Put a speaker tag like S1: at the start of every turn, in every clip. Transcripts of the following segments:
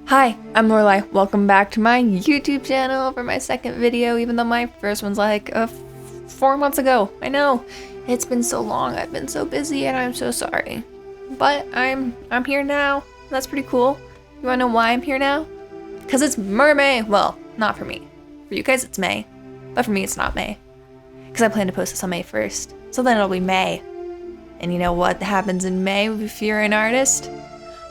S1: Hi, I'm Lorelai. Welcome back to my YouTube channel for my second video, even though my first one's like 4 months ago. I know, it's been so long, I've been so busy, and I'm so sorry. But I'm here now. That's pretty cool. You wanna know why I'm here now? Because it's Mermay. Well, not for me. For you guys it's May, but for me it's not May. Because I plan to post this on May 1st, so then it'll be May. And you know what happens in May if you're an artist?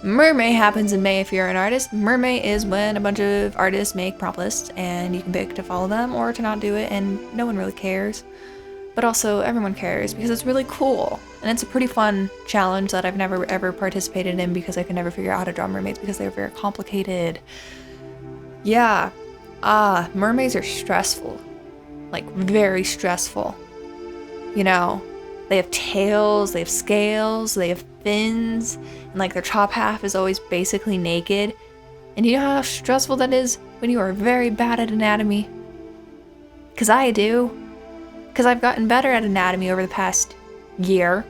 S1: Mermay happens in May if you're an artist. Mermay is when a bunch of artists make prompt lists and you can pick to follow them or to not do it, and no one really cares. But also everyone cares because it's really cool. And it's a pretty fun challenge that I've never ever participated in because I could never figure out how to draw mermaids because they're very complicated. Yeah. Mermaids are stressful. Like very stressful. You know, they have tails, they have scales, they have fins, and like their top half is always basically naked. And you know how stressful that is when you are very bad at anatomy? Cause I do. Cause I've gotten better at anatomy over the past year.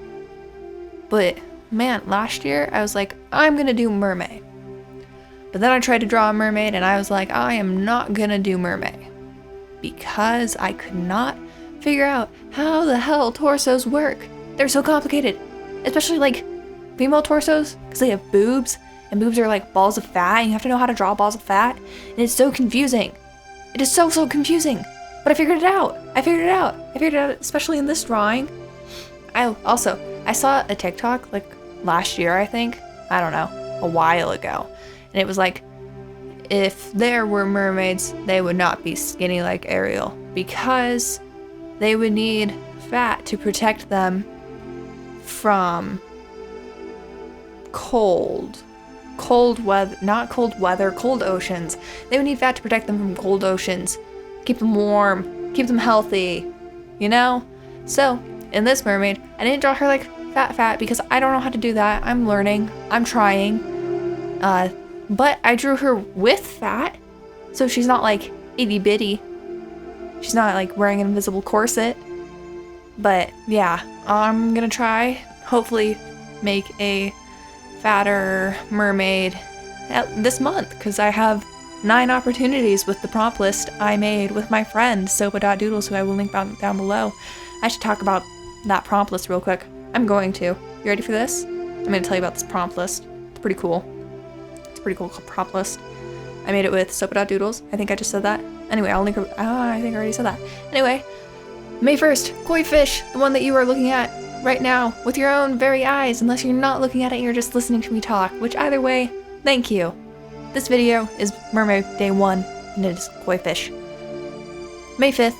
S1: But man, last year I was like, I'm gonna do mermaid. But then I tried to draw a mermaid and I was like, I am not gonna do mermaid. Because I could not figure out how the hell torsos work. They're so complicated. Especially like female torsos, because they have boobs, and boobs are like balls of fat, and you have to know how to draw balls of fat, and it's so confusing. It is so confusing. But I figured it out. I figured it out, especially in this drawing. I saw a TikTok like last year, I think. I don't know, a while ago. And it was like, if there were mermaids, they would not be skinny like Ariel, because they would need fat to protect them from cold oceans. They would need fat to protect them from cold oceans, keep them warm, keep them healthy, you know? So, in this mermaid, I didn't draw her like fat because I don't know how to do that. I'm learning, I'm trying. But I drew her with fat, so she's not like itty bitty. She's not like wearing an invisible corset. But yeah, I'm gonna try, hopefully make a fatter mermaid this month, because I have 9 opportunities with the prompt list I made with my friend Soba.doodles, who I will link down below. I should talk about that prompt list real quick. I'm going to. You ready for this? I'm gonna tell you about this prompt list. It's pretty cool. It's a pretty cool prompt list. I made it with Soba.doodles. I think I just said that. Anyway, I'll link her. I think I already said that. Anyway, May 1st, koi fish, the one that you are looking at right now with your own very eyes, unless you're not looking at it, you're just listening to me talk, which either way, thank you. This video is Mermay Day 1, and it is koi fish. May 5th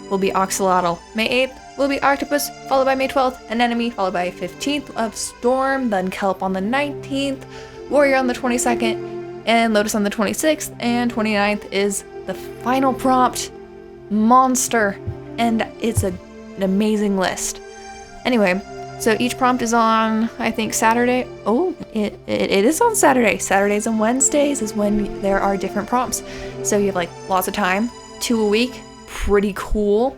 S1: will be axolotl. May 8th will be octopus, followed by May 12th, anemone, followed by 15th of storm, then kelp on the 19th, warrior on the 22nd, and lotus on the 26th, and 29th is the final prompt, monster, and it's an amazing list. Anyway, so each prompt is on, I think, Saturday. Oh, it is on Saturday. Saturdays and Wednesdays is when there are different prompts. So you have like lots of time, 2 a week, pretty cool.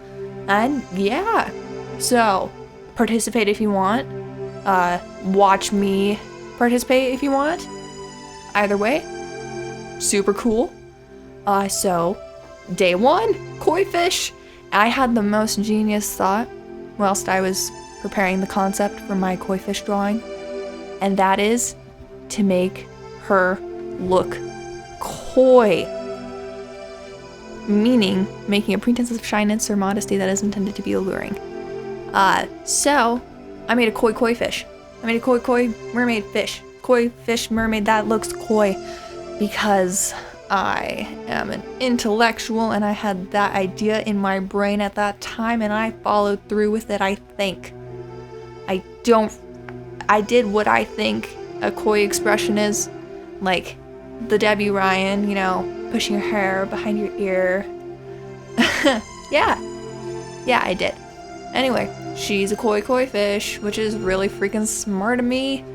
S1: And yeah, so participate if you want. Watch me participate if you want. Either way, super cool. So day 1, koi fish. I had the most genius thought whilst I was preparing the concept for my koi fish drawing, and that is to make her look coy, meaning making a pretense of shyness or modesty that is intended to be alluring. So I made a koi fish. I made a koi mermaid fish. Koi fish mermaid that looks coy, because I am an intellectual and I had that idea in my brain at that time and I followed through with it, I think. I did what I think a koi expression is, like the Debbie Ryan, you know, pushing your hair behind your ear. Yeah, I did. Anyway, she's a koi fish, which is really freaking smart of me.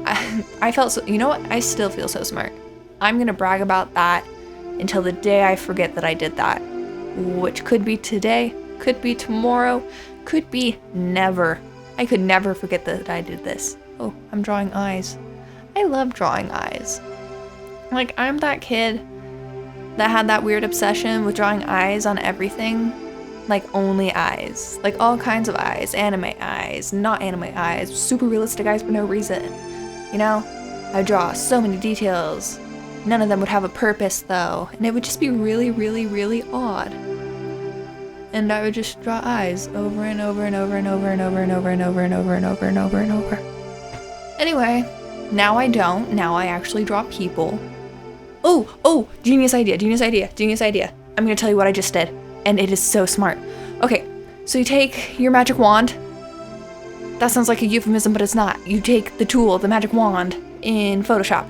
S1: I felt so, you know what? I still feel so smart. I'm gonna brag about that until the day I forget that I did that, which could be today, could be tomorrow, could be never. I could never forget that I did this. Oh, I'm drawing eyes. I love drawing eyes. Like, I'm that kid that had that weird obsession with drawing eyes on everything. Like, only eyes. Like, all kinds of eyes. Anime eyes, not anime eyes, super realistic eyes for no reason. You know? I draw so many details. None of them would have a purpose, though. And it would just be really, really, really odd. And I would just draw eyes over and over and over and over and over and over and over and over and over and over and over. Anyway, now I don't. Now I actually draw people. Oh, genius idea. I'm gonna tell you what I just did, and it is so smart. Okay, so you take your magic wand. That sounds like a euphemism, but it's not. You take the tool, the magic wand, in Photoshop,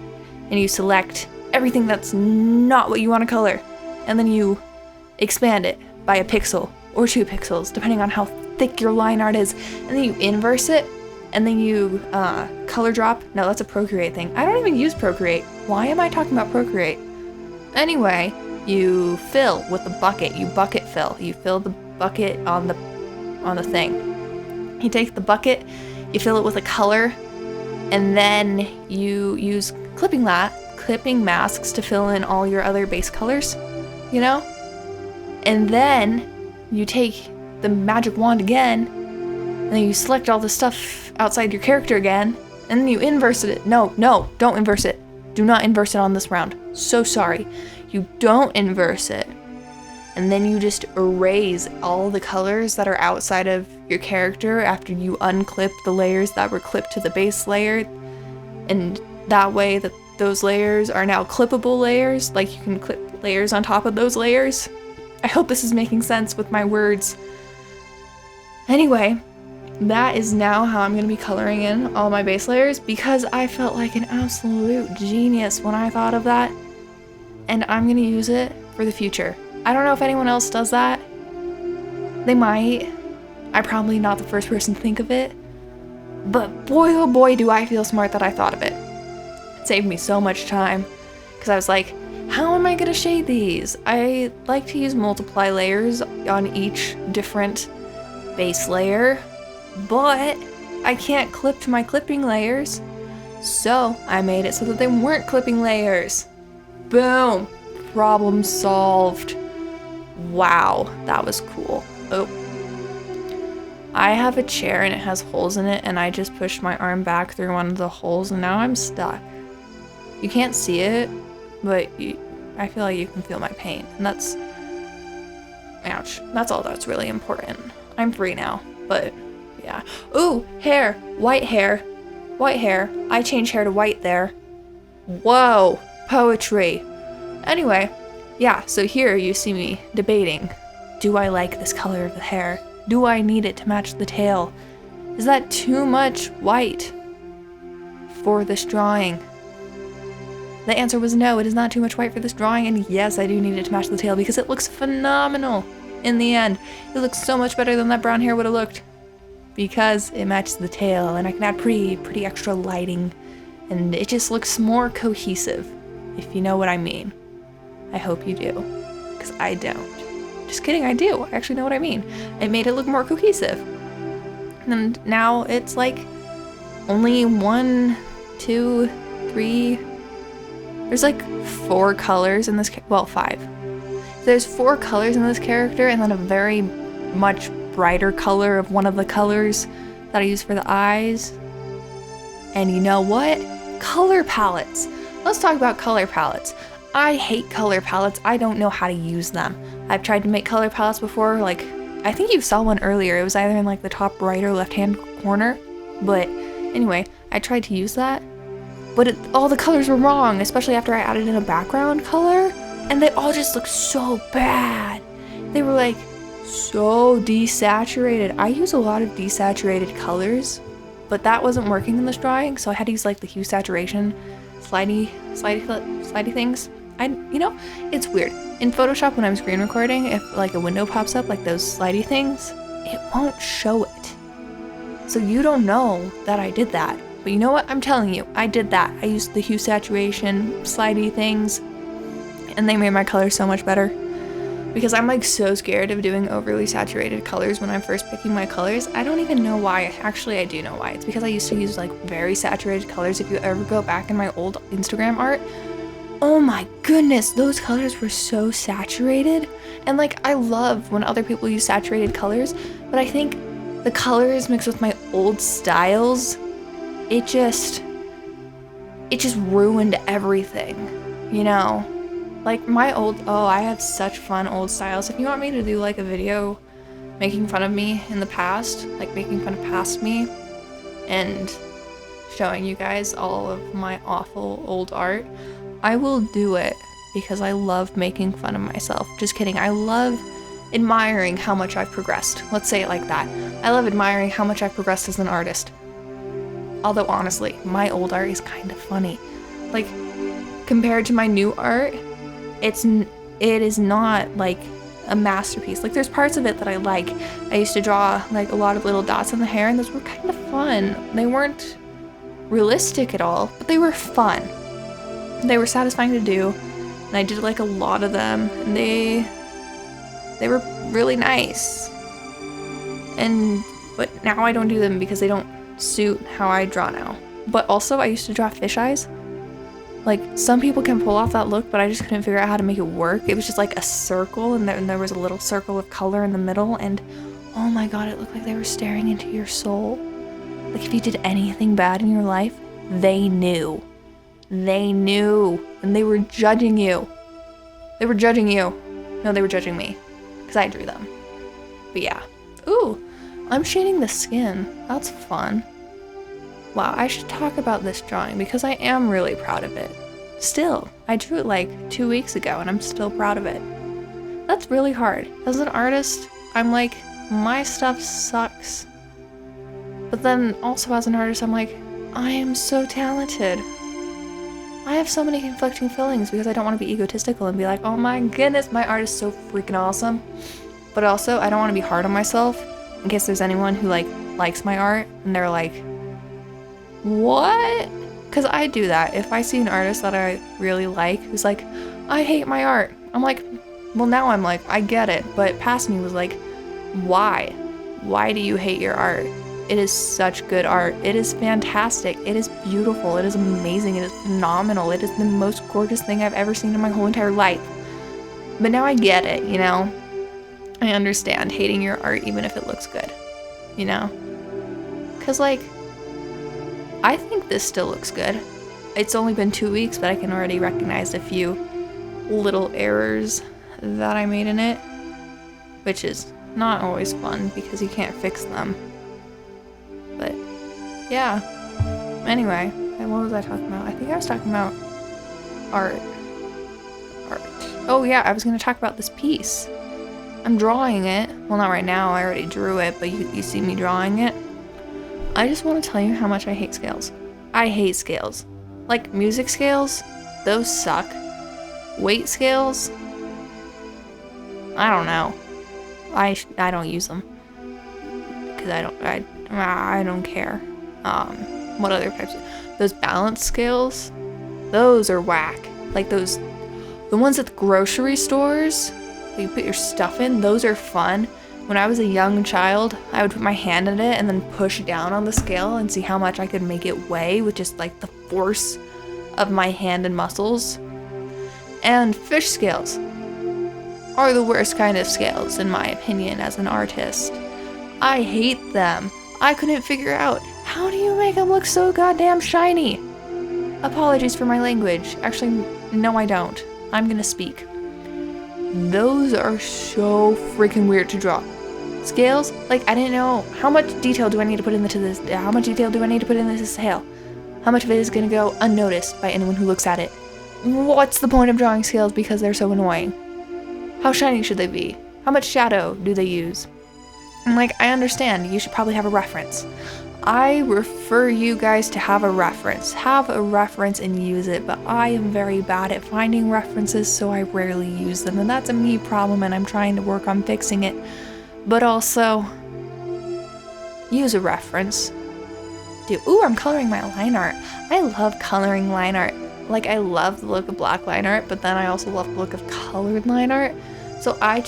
S1: and you select everything that's not what you want to color, and then you expand it by a pixel or 2 pixels, depending on how thick your line art is, and then you inverse it, and then you color drop. No, that's a Procreate thing. I don't even use Procreate. Why am I talking about Procreate? Anyway, you fill with the bucket. You bucket fill. You fill the bucket on the thing. You take the bucket, you fill it with a color, and then you use clipping masks to fill in all your other base colors, you know? And then you take the magic wand again, and then you select all the stuff outside your character again, and then you inverse it. No, don't inverse it. Do not inverse it on this round. So sorry. You don't inverse it. And then you just erase all the colors that are outside of your character after you unclip the layers that were clipped to the base layer. And that way those layers are now clippable layers. Like, you can clip layers on top of those layers. I hope this is making sense with my words. Anyway, that is now how I'm going to be coloring in all my base layers, because I felt like an absolute genius when I thought of that, and I'm going to use it for the future. I don't know if anyone else does that. They might. I'm probably not the first person to think of it, but boy oh boy do I feel smart that I thought of it. It saved me so much time, because I was like, how am I going to shade these? I like to use multiply layers on each different base layer, but I can't clip to my clipping layers, so I made it so that they weren't clipping layers. Boom! Problem solved. Wow, that was cool. Oh. I have a chair and it has holes in it, and I just pushed my arm back through one of the holes and now I'm stuck. You can't see it, but I feel like you can feel my pain, and that's... ouch. That's all that's really important. I'm free now, but... yeah. Ooh, hair. White hair. White hair. I changed hair to white there. Whoa. Poetry. Anyway, yeah, so here you see me debating. Do I like this color of the hair? Do I need it to match the tail? Is that too much white for this drawing? The answer was no, it is not too much white for this drawing, and yes, I do need it to match the tail because it looks phenomenal in the end. It looks so much better than that brown hair would have looked, because it matches the tail, and I can add pretty extra lighting, and it just looks more cohesive, if you know what I mean. I hope you do, because I don't. Just kidding, I do. I actually know what I mean. It made it look more cohesive. And now it's like only 1, 2, 3... there's like 4 colors in this, well, 5. There's 4 colors in this character, and then a very much brighter color of one of the colors that I use for the eyes. And you know what? Color palettes. Let's talk about color palettes. I hate color palettes. I don't know how to use them. I've tried to make color palettes before, like, I think you saw one earlier. It was either in like the top right or left hand corner. But anyway, I tried to use that, but all the colors were wrong, especially after I added in a background color, and they all just looked so bad. They were like so desaturated. I use a lot of desaturated colors, but that wasn't working in this drawing, so I had to use like the hue saturation slidey things. You know, it's weird. In Photoshop, when I'm screen recording, if like a window pops up, like those slidey things, it won't show it. So you don't know that I did that. But you know what? I'm telling you, I did that. I used the hue saturation slidey things, and they made my colors so much better. Because I'm like so scared of doing overly saturated colors when I'm first picking my colors. I don't even know why. Actually, I do know why. It's because I used to use like very saturated colors. If you ever go back in my old Instagram art, oh my goodness, those colors were so saturated. And like, I love when other people use saturated colors, but I think the colors mixed with my old styles, it just ruined everything, you know? Like my old, oh, I have such fun old styles. If you want me to do like a video making fun of me in the past, like making fun of past me and showing you guys all of my awful old art, I will do it because I love making fun of myself. Just kidding. I love admiring how much I've progressed. Let's say it like that. I love admiring how much I've progressed as an artist. Although honestly, my old art is kind of funny. Like, compared to my new art, it is not like a masterpiece. Like, there's parts of it that I like. I used to draw like a lot of little dots in the hair, and those were kind of fun. They weren't realistic at all, but they were fun. They were satisfying to do, and I did like a lot of them, and they were really nice. But now I don't do them because they don't suit how I draw now. But also, I used to draw fish eyes. Like, some people can pull off that look, but I just couldn't figure out how to make it work. It was just like a circle, and there was a little circle of color in the middle, and oh my god, it looked like they were staring into your soul. Like, if you did anything bad in your life, they knew. They knew, and they were judging you. They were judging you. No, they were judging me, because I drew them. But yeah. Ooh, I'm shading the skin. That's fun. Wow, I should talk about this drawing because I am really proud of it. Still, I drew it like 2 weeks ago and I'm still proud of it. That's really hard. As an artist, I'm like, my stuff sucks. But then also as an artist, I'm like, I am so talented. I have so many conflicting feelings because I don't want to be egotistical and be like, oh my goodness, my art is so freaking awesome. But also, I don't want to be hard on myself in case there's anyone who like likes my art and they're like, what? Because I do that. If I see an artist that I really like who's like, I hate my art, I'm like, well, now I'm like, I get it. But past me was like, why? Why do you hate your art? It is such good art. It is fantastic. It is beautiful. It is amazing. It is phenomenal. It is the most gorgeous thing I've ever seen in my whole entire life. But now I get it, you know? I understand hating your art even if it looks good, you know? Because, like, I think this still looks good. It's only been 2 weeks, but I can already recognize a few little errors that I made in it, which is not always fun because you can't fix them. But yeah. Anyway, what was I talking about? I think I was talking about art. Oh yeah, I was going to talk about this piece. I'm drawing it. Well, not right now. I already drew it, but you see me drawing it. I just want to tell you how much I hate scales. I hate scales. Like, music scales, those suck. Weight scales, I don't know. I don't use them. Because I don't care. What other types? Those balance scales, those are whack. Like the ones at the grocery stores, that you put your stuff in, those are fun. When I was a young child, I would put my hand in it and then push down on the scale and see how much I could make it weigh with just like the force of my hand and muscles. And fish scales are the worst kind of scales, in my opinion, as an artist. I hate them. I couldn't figure out, how do you make them look so goddamn shiny? Apologies for my language. Actually, no, I don't. I'm gonna speak. Those are so freaking weird to draw. Scales, like, I didn't know how much detail do I need to put into this. How much detail do I need to put into this scale? How much of it is gonna go unnoticed by anyone who looks at it? What's the point of drawing scales because they're so annoying? How shiny should they be? How much shadow do they use? And like, I understand you should probably have a reference. I refer you guys to have a reference. Have a reference and use it, but I am very bad at finding references, so I rarely use them, and that's a me problem, and I'm trying to work on fixing it. But also, use a reference. Ooh, I'm coloring my line art. I love coloring line art. Like, I love the look of black line art, but then I also love the look of colored line art. So I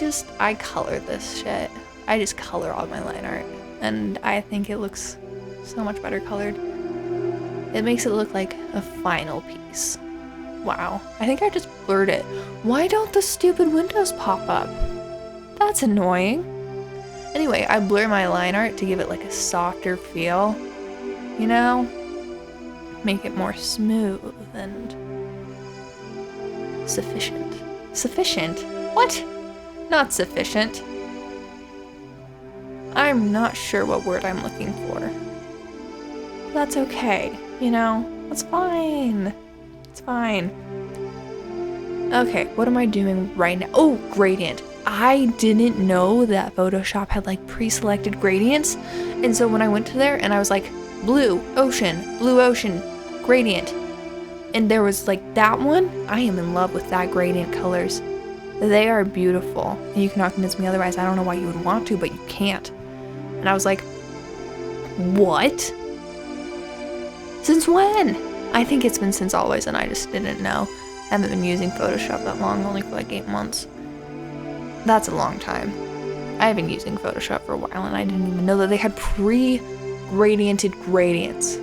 S1: color this shit. I just color all my line art, and I think it looks so much better colored. It makes it look like a final piece. Wow, I think I just blurred it. Why don't the stupid windows pop up? That's annoying. Anyway, I blur my line art to give it like a softer feel, you know? Make it more smooth and sufficient. Sufficient? What? Not sufficient. I'm not sure what word I'm looking for. That's okay, you know? That's fine. It's fine. Okay, what am I doing right now? Oh, gradient. I didn't know that Photoshop had like pre-selected gradients. And so when I went to there and I was like, blue ocean, gradient. And there was like that one. I am in love with that gradient colors. They are beautiful. And you cannot convince me otherwise. I don't know why you would want to, but you can't. And I was like, what? Since when? I think it's been since always and I just didn't know. I haven't been using Photoshop that long, only for like 8 months. That's a long time. I've been using Photoshop for a while and I didn't even know that they had pre-gradiented gradients.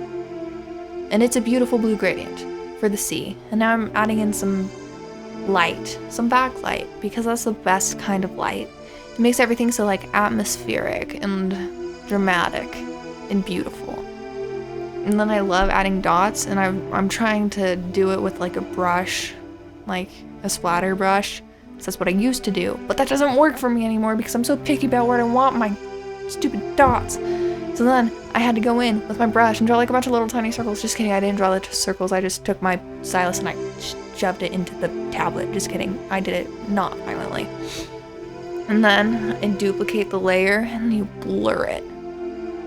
S1: And it's a beautiful blue gradient for the sea. And now I'm adding in some light, some backlight, because that's the best kind of light. It makes everything so like atmospheric and dramatic and beautiful. And then I love adding dots, and I'm trying to do it with like a brush, like a splatter brush. So that's what I used to do, but that doesn't work for me anymore because I'm so picky about where I want my stupid dots. So then I had to go in with my brush and draw like a bunch of little tiny circles. Just kidding, I didn't draw the circles. I just took my stylus and I shoved it into the tablet. Just kidding, I did it not violently. And then I duplicate the layer and you blur it.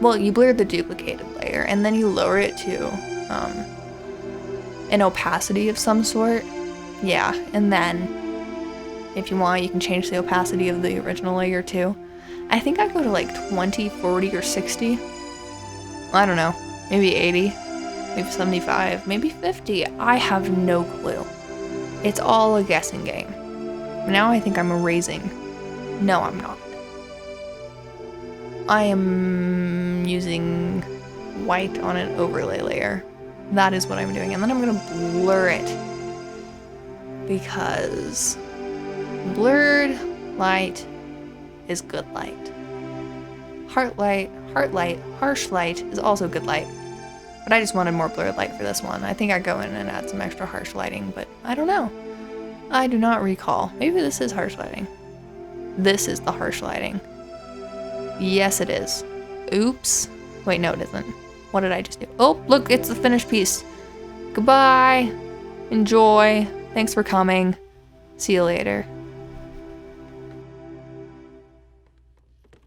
S1: Well, you blur the duplicated layer and then you lower it to an opacity of some sort. Yeah, and then if you want, you can change the opacity of the original layer too. I think I go to like 20, 40, or 60. I don't know, maybe 80, maybe 75, maybe 50. I have no clue. It's all a guessing game. Now I think I'm erasing. No, I'm not. I am using white on an overlay layer. That is what I'm doing. And then I'm gonna blur it because blurred light is good light. Heart light, harsh light is also good light. But I just wanted more blurred light for this one. I think I go in and add some extra harsh lighting, but I don't know. I do not recall. Maybe this is harsh lighting. This is the harsh lighting. Yes, it is. Oops. Wait, no, it isn't. What did I just do? Oh, look, it's the finished piece. Goodbye. Enjoy. Thanks for coming. See you later.